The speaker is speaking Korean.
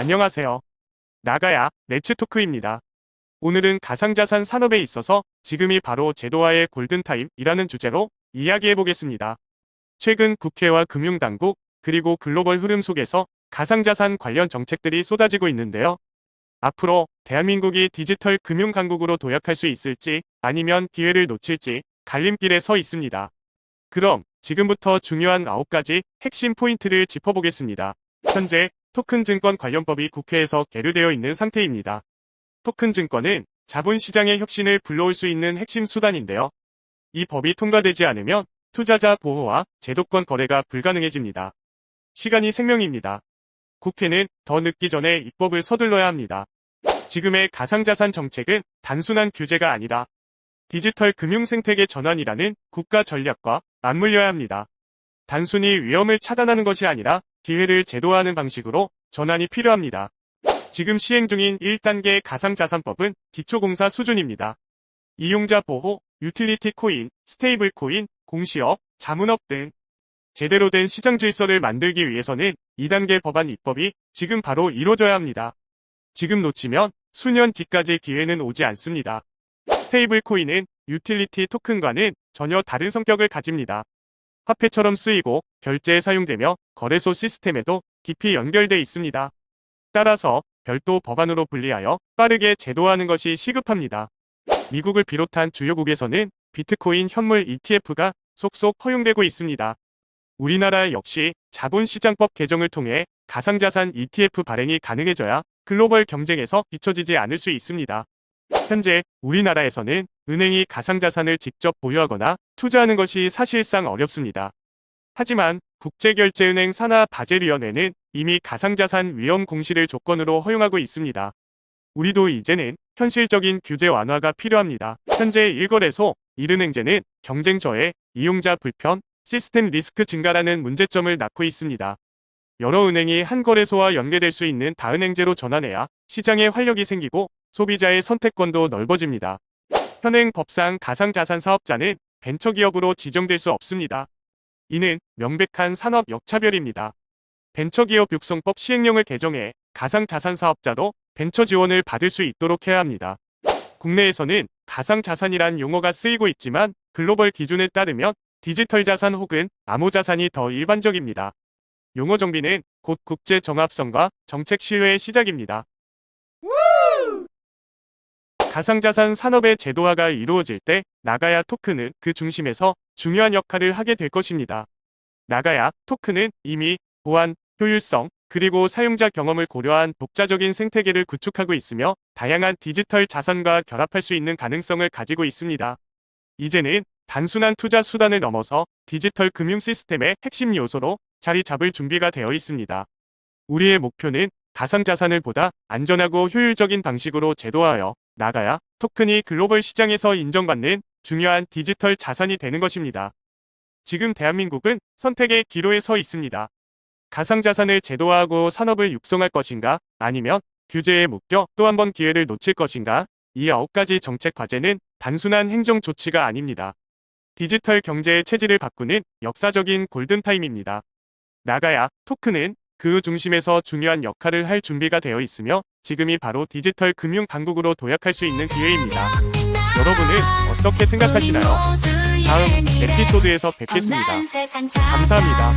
안녕하세요. 나가야 레츠토크입니다. 오늘은 가상자산 산업에 있어서 지금이 바로 제도화의 골든타임이라는 주제로 이야기해보겠습니다. 최근 국회와 금융당국 그리고 글로벌 흐름 속에서 가상자산 관련 정책들이 쏟아지고 있는데요. 앞으로 대한민국이 디지털 금융 강국으로 도약할 수 있을지 아니면 기회를 놓칠지 갈림길에 서 있습니다. 그럼 지금부터 중요한 9가지 핵심 포인트를 짚어보겠습니다. 현재 토큰 증권 관련법이 국회에서 계류되어 있는 상태입니다. 토큰 증권은 자본시장의 혁신을 불러올 수 있는 핵심 수단인데요. 이 법이 통과되지 않으면 투자자 보호와 제도권 거래가 불가능해집니다. 시간이 생명입니다. 국회는 더 늦기 전에 입법을 서둘러야 합니다. 지금의 가상자산 정책은 단순한 규제가 아니라 디지털 금융 생태계 전환이라는 국가 전략과 맞물려야 합니다. 단순히 위험을 차단하는 것이 아니라 기회를 제도화하는 방식으로 전환이 필요합니다. 지금 시행 중인 1단계 가상자산법은 기초공사 수준입니다. 이용자 보호, 유틸리티 코인, 스테이블 코인, 공시업, 자문업 등 제대로 된 시장 질서를 만들기 위해서는 2단계 법안 입법이 지금 바로 이루어져야 합니다. 지금 놓치면 수년 뒤까지 기회는 오지 않습니다. 스테이블 코인은 유틸리티 토큰과는 전혀 다른 성격을 가집니다. 화폐처럼 쓰이고 결제에 사용되며 거래소 시스템에도 깊이 연결돼 있습니다. 따라서 별도 법안으로 분리하여 빠르게 제도화하는 것이 시급합니다. 미국을 비롯한 주요국에서는 비트코인 현물 ETF가 속속 허용되고 있습니다. 우리나라 역시 자본시장법 개정을 통해 가상자산 ETF 발행이 가능해져야 글로벌 경쟁에서 뒤처지지 않을 수 있습니다. 현재 우리나라에서는 은행이 가상자산을 직접 보유하거나 투자하는 것이 사실상 어렵습니다. 하지만 국제결제은행 산하바젤위원회는 이미 가상자산 위험 공시를 조건으로 허용하고 있습니다. 우리도 이제는 현실적인 규제 완화가 필요합니다. 현재 1거래소 1은행제는 경쟁 저해, 이용자 불편, 시스템 리스크 증가라는 문제점을 낳고 있습니다. 여러 은행이 한 거래소와 연계될 수 있는 다은행제로 전환해야 시장에 활력이 생기고 소비자의 선택권도 넓어집니다. 현행 법상 가상자산 사업자는 벤처기업으로 지정될 수 없습니다. 이는 명백한 산업 역차별입니다. 벤처기업 육성법 시행령을 개정해 가상자산 사업자도 벤처 지원을 받을 수 있도록 해야 합니다. 국내에서는 가상자산이란 용어가 쓰이고 있지만 글로벌 기준에 따르면 디지털 자산 혹은 암호자산이 더 일반적입니다. 용어 정비는 곧 국제 정합성과 정책 신뢰의 시작입니다. 가상자산 산업의 제도화가 이루어질 때 나가야 토큰은 그 중심에서 중요한 역할을 하게 될 것입니다. 나가야 토큰은 이미 보안, 효율성, 그리고 사용자 경험을 고려한 독자적인 생태계를 구축하고 있으며 다양한 디지털 자산과 결합할 수 있는 가능성을 가지고 있습니다. 이제는 단순한 투자 수단을 넘어서 디지털 금융 시스템의 핵심 요소로 자리 잡을 준비가 되어 있습니다. 우리의 목표는 가상자산을 보다 안전하고 효율적인 방식으로 제도화하여 나가야 토큰이 글로벌 시장에서 인정받는 중요한 디지털 자산이 되는 것입니다. 지금 대한민국은 선택의 기로에 서 있습니다. 가상자산을 제도화하고 산업을 육성할 것인가 아니면 규제에 묶여 또 한 번 기회를 놓칠 것인가 이 9가지 정책 과제는 단순한 행정 조치가 아닙니다. 디지털 경제의 체질을 바꾸는 역사적인 골든타임입니다. 나가야 토큰은 그 중심에서 중요한 역할을 할 준비가 되어 있으며 지금이 바로 디지털 금융 강국으로 도약할 수 있는 기회입니다. 여러분은 어떻게 생각하시나요? 다음 에피소드에서 뵙겠습니다. 감사합니다.